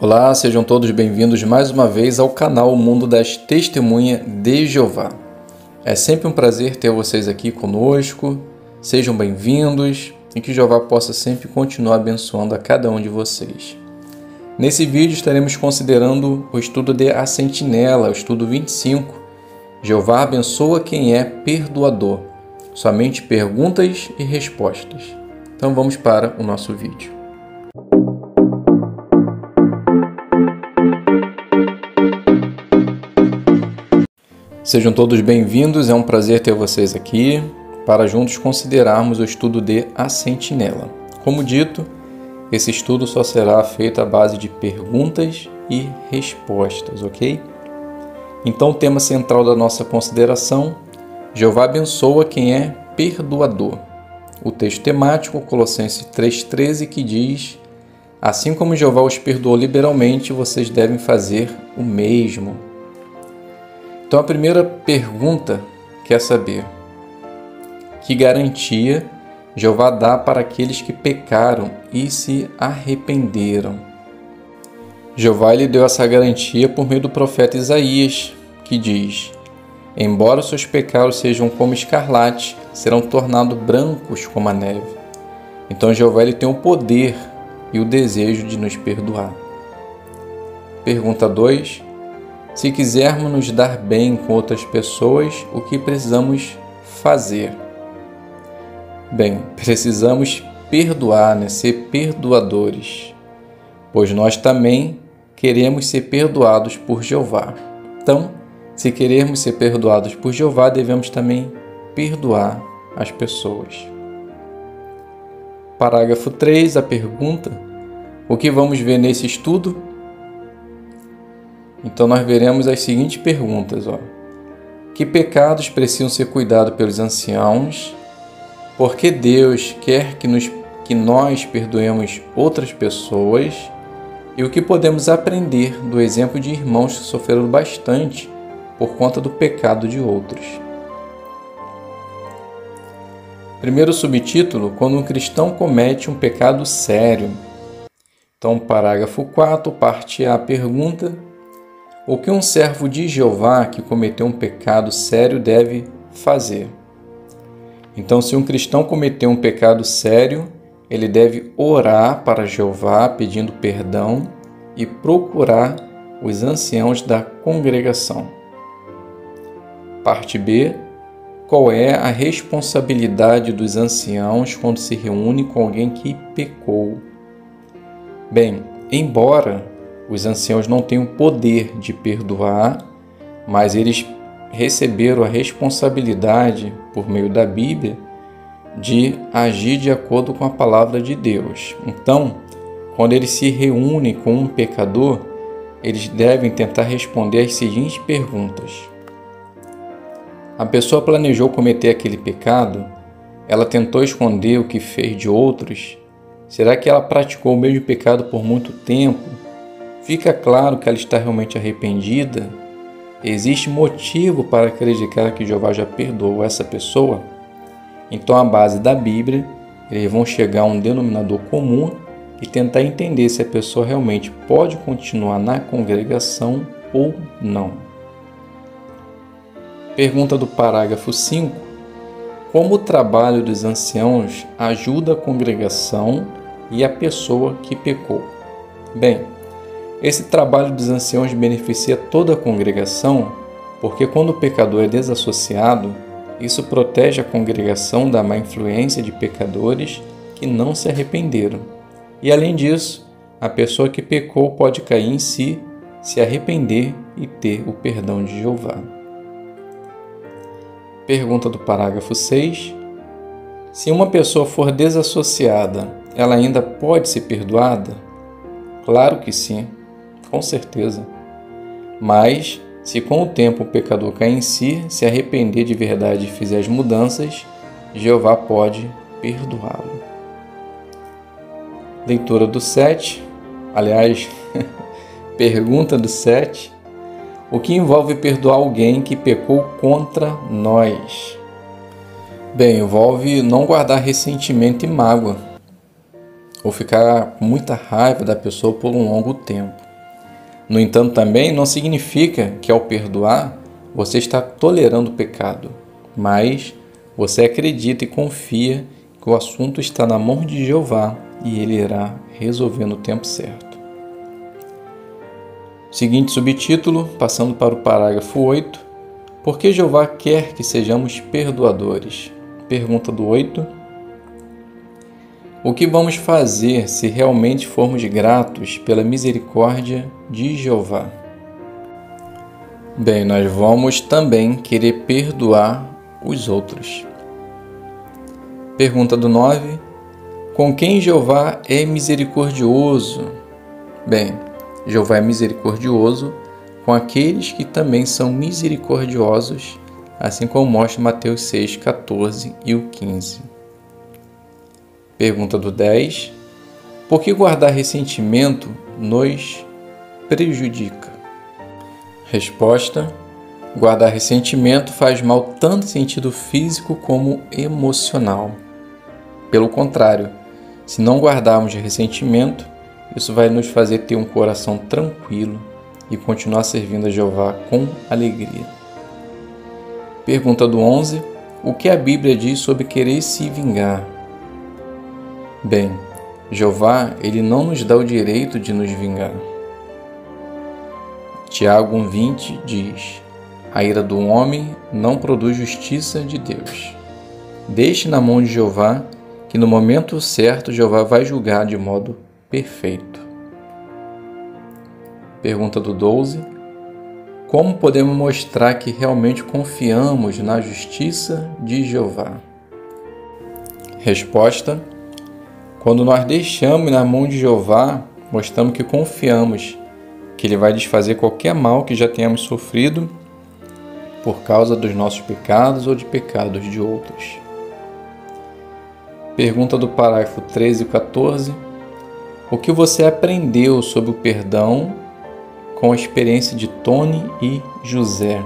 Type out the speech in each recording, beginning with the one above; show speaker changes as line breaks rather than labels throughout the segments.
Olá, sejam todos bem-vindos mais uma vez ao canal Mundo das Testemunhas de Jeová. É sempre um prazer ter vocês aqui conosco, sejam bem-vindos e que Jeová possa sempre continuar abençoando a cada um de vocês. Nesse vídeo estaremos considerando o estudo de A Sentinela, o estudo 25. Jeová abençoa quem é perdoador. Somente perguntas e respostas. Então vamos para o nosso vídeo. Sejam todos bem-vindos, é um prazer ter vocês aqui para juntos considerarmos o estudo de A Sentinela. Como dito, esse estudo só será feito à base de perguntas e respostas, ok? Então o tema central da nossa consideração, Jeová abençoa quem é perdoador. O texto temático, Colossenses 3,13, que diz: assim como Jeová os perdoou liberalmente, vocês devem fazer o mesmo. Então a primeira pergunta quer saber: que garantia Jeová dá para aqueles que pecaram e se arrependeram? Jeová lhe deu essa garantia por meio do profeta Isaías, que diz: embora os seus pecados sejam como escarlate, serão tornados brancos como a neve. Então Jeová ele tem o poder e o desejo de nos perdoar. Pergunta 2. Se quisermos nos dar bem com outras pessoas, o que precisamos fazer? Bem, precisamos perdoar, ser perdoadores, pois nós também queremos ser perdoados por Jeová. Então, se queremos ser perdoados por Jeová, devemos também perdoar as pessoas. Parágrafo 3, a pergunta: o que vamos ver nesse estudo? Então nós veremos as seguintes perguntas. Que pecados precisam ser cuidados pelos anciãos? Por que Deus quer que nós perdoemos outras pessoas? E o que podemos aprender do exemplo de irmãos que sofreram bastante por conta do pecado de outros? Primeiro subtítulo: quando um cristão comete um pecado sério. Então, parágrafo 4, parte A, pergunta: o que um servo de Jeová que cometeu um pecado sério deve fazer? Então, se um cristão cometeu um pecado sério, ele deve orar para Jeová pedindo perdão e procurar os anciãos da congregação. Parte B. Qual é a responsabilidade dos anciãos quando se reúne com alguém que pecou? Bem, embora os anciãos não têm o poder de perdoar, mas eles receberam a responsabilidade, por meio da Bíblia, de agir de acordo com a palavra de Deus. Então, quando eles se reúnem com um pecador, eles devem tentar responder as seguintes perguntas. A pessoa planejou cometer aquele pecado? Ela tentou esconder o que fez de outros? Será que ela praticou o mesmo pecado por muito tempo? Fica claro que ela está realmente arrependida? Existe motivo para acreditar que Jeová já perdoou essa pessoa? Então, à base da Bíblia, eles vão chegar a um denominador comum e tentar entender se a pessoa realmente pode continuar na congregação ou não. Pergunta do parágrafo 5. Como o trabalho dos anciãos ajuda a congregação e a pessoa que pecou? Bem, esse trabalho dos anciãos beneficia toda a congregação, porque quando o pecador é desassociado, isso protege a congregação da má influência de pecadores que não se arrependeram. E além disso, a pessoa que pecou pode cair em si, se arrepender e ter o perdão de Jeová. Pergunta do parágrafo 6. Se uma pessoa for desassociada, ela ainda pode ser perdoada? Claro que sim. Com certeza. Mas, se com o tempo o pecador cair em si, se arrepender de verdade e fizer as mudanças, Jeová pode perdoá-lo. Leitura do 7. Aliás, pergunta do 7. O que envolve perdoar alguém que pecou contra nós? Bem, envolve não guardar ressentimento e mágoa. ou ficar com muita raiva da pessoa por um longo tempo. No entanto, também não significa que ao perdoar você está tolerando o pecado, mas você acredita e confia que o assunto está na mão de Jeová e Ele irá resolver no tempo certo. Seguinte subtítulo, passando para o parágrafo 8. Por que Jeová quer que sejamos perdoadores? Pergunta do 8. O que vamos fazer se realmente formos gratos pela misericórdia de Jeová? Bem, nós vamos também querer perdoar os outros. Pergunta do 9. Com quem Jeová é misericordioso? Bem, Jeová é misericordioso com aqueles que também são misericordiosos, assim como mostra Mateus 6, 14 e o 15. Pergunta do 10. Por que guardar ressentimento nos prejudica? Resposta. Guardar ressentimento faz mal tanto em sentido físico como emocional. Pelo contrário, se não guardarmos ressentimento, isso vai nos fazer ter um coração tranquilo e continuar servindo a Jeová com alegria. Pergunta do 11. O que a Bíblia diz sobre querer se vingar? Bem, Jeová, Ele não nos dá o direito de nos vingar. Tiago 1,20 diz: a ira do homem não produz justiça de Deus. Deixe na mão de Jeová, que no momento certo Jeová vai julgar de modo perfeito. Pergunta do 12. Como podemos mostrar que realmente confiamos na justiça de Jeová? Resposta. Quando nós deixamos na mão de Jeová, mostramos que confiamos que Ele vai desfazer qualquer mal que já tenhamos sofrido por causa dos nossos pecados ou de pecados de outros. Pergunta do parágrafo 13 e 14. O que você aprendeu sobre o perdão com a experiência de Tony e José?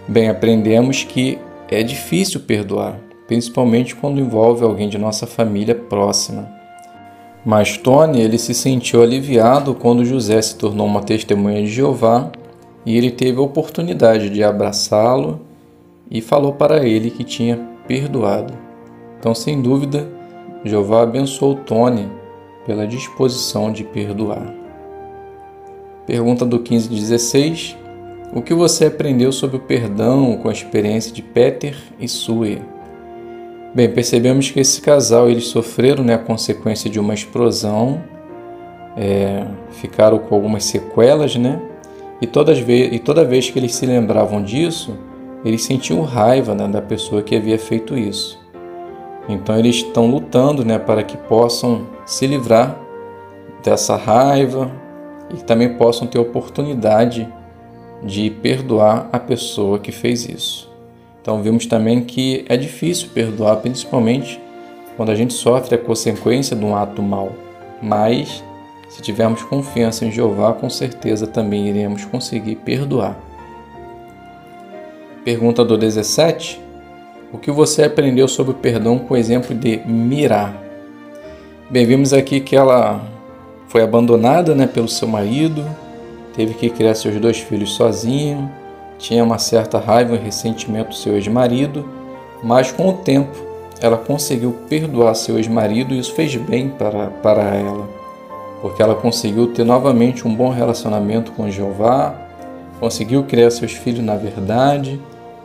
Bem, aprendemos que é difícil perdoar, principalmente quando envolve alguém de nossa família próxima. Mas Tony, ele se sentiu aliviado quando José se tornou uma testemunha de Jeová e ele teve a oportunidade de abraçá-lo e falou para ele que tinha perdoado. Então, sem dúvida, Jeová abençoou Tony pela disposição de perdoar. Pergunta do 15 e 16. O que você aprendeu sobre o perdão com a experiência de Peter e Sue? Bem, percebemos que esse casal eles sofreram a consequência de uma explosão, ficaram com algumas sequelas, e toda vez que eles se lembravam disso, eles sentiam raiva da pessoa que havia feito isso. Então eles estão lutando para que possam se livrar dessa raiva e que também possam ter oportunidade de perdoar a pessoa que fez isso. Então vimos também que é difícil perdoar, principalmente quando a gente sofre a consequência de um ato mau. Mas, se tivermos confiança em Jeová, com certeza também iremos conseguir perdoar. Pergunta do 17. O que você aprendeu sobre o perdão com o exemplo de Mirá? Bem, vimos aqui que ela foi abandonada pelo seu marido, teve que criar seus 2 filhos sozinha, tinha uma certa raiva e ressentimento do seu ex-marido, mas com o tempo ela conseguiu perdoar seu ex-marido e isso fez bem para ela, porque ela conseguiu ter novamente um bom relacionamento com Jeová, conseguiu criar seus filhos na verdade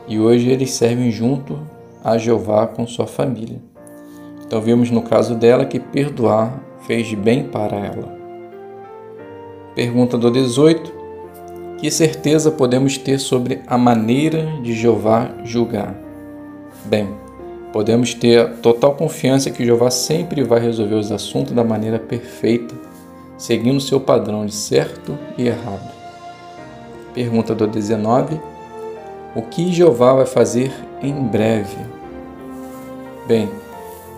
e hoje eles servem junto a Jeová com sua família. Então vimos no caso dela que perdoar fez bem para ela. Pergunta do 18. Que certeza podemos ter sobre a maneira de Jeová julgar? Bem, podemos ter total confiança que Jeová sempre vai resolver os assuntos da maneira perfeita, seguindo seu padrão de certo e errado. Pergunta do 19. O que Jeová vai fazer em breve? Bem,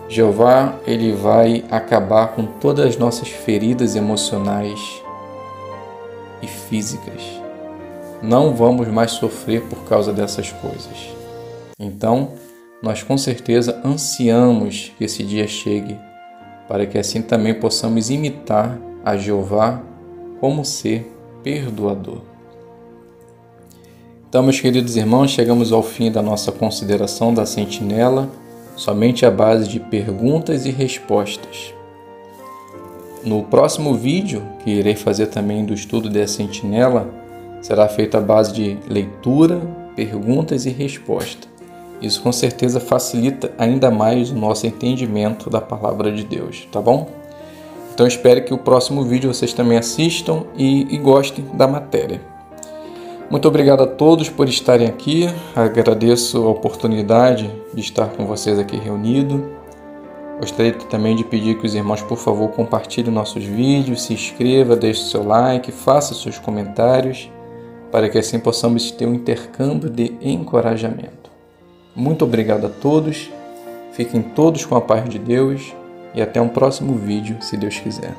Jeová ele vai acabar com todas as nossas feridas emocionais e físicas. Não vamos mais sofrer por causa dessas coisas. Então, nós com certeza ansiamos que esse dia chegue para que assim também possamos imitar a Jeová como ser perdoador. Então, meus queridos irmãos, chegamos ao fim da nossa consideração da sentinela, somente à base de perguntas e respostas. No próximo vídeo, que irei fazer também do estudo da sentinela, será feito à base de leitura, perguntas e resposta. Isso com certeza facilita ainda mais o nosso entendimento da palavra de Deus, tá bom? Então espero que o próximo vídeo vocês também assistam e gostem da matéria. Muito obrigado a todos por estarem aqui, agradeço a oportunidade de estar com vocês aqui reunido. Gostaria também de pedir que os irmãos, por favor, compartilhem nossos vídeos, se inscreva, deixe seu like, faça seus comentários, para que assim possamos ter um intercâmbio de encorajamento. Muito obrigado a todos, fiquem todos com a paz de Deus e até um próximo vídeo, se Deus quiser.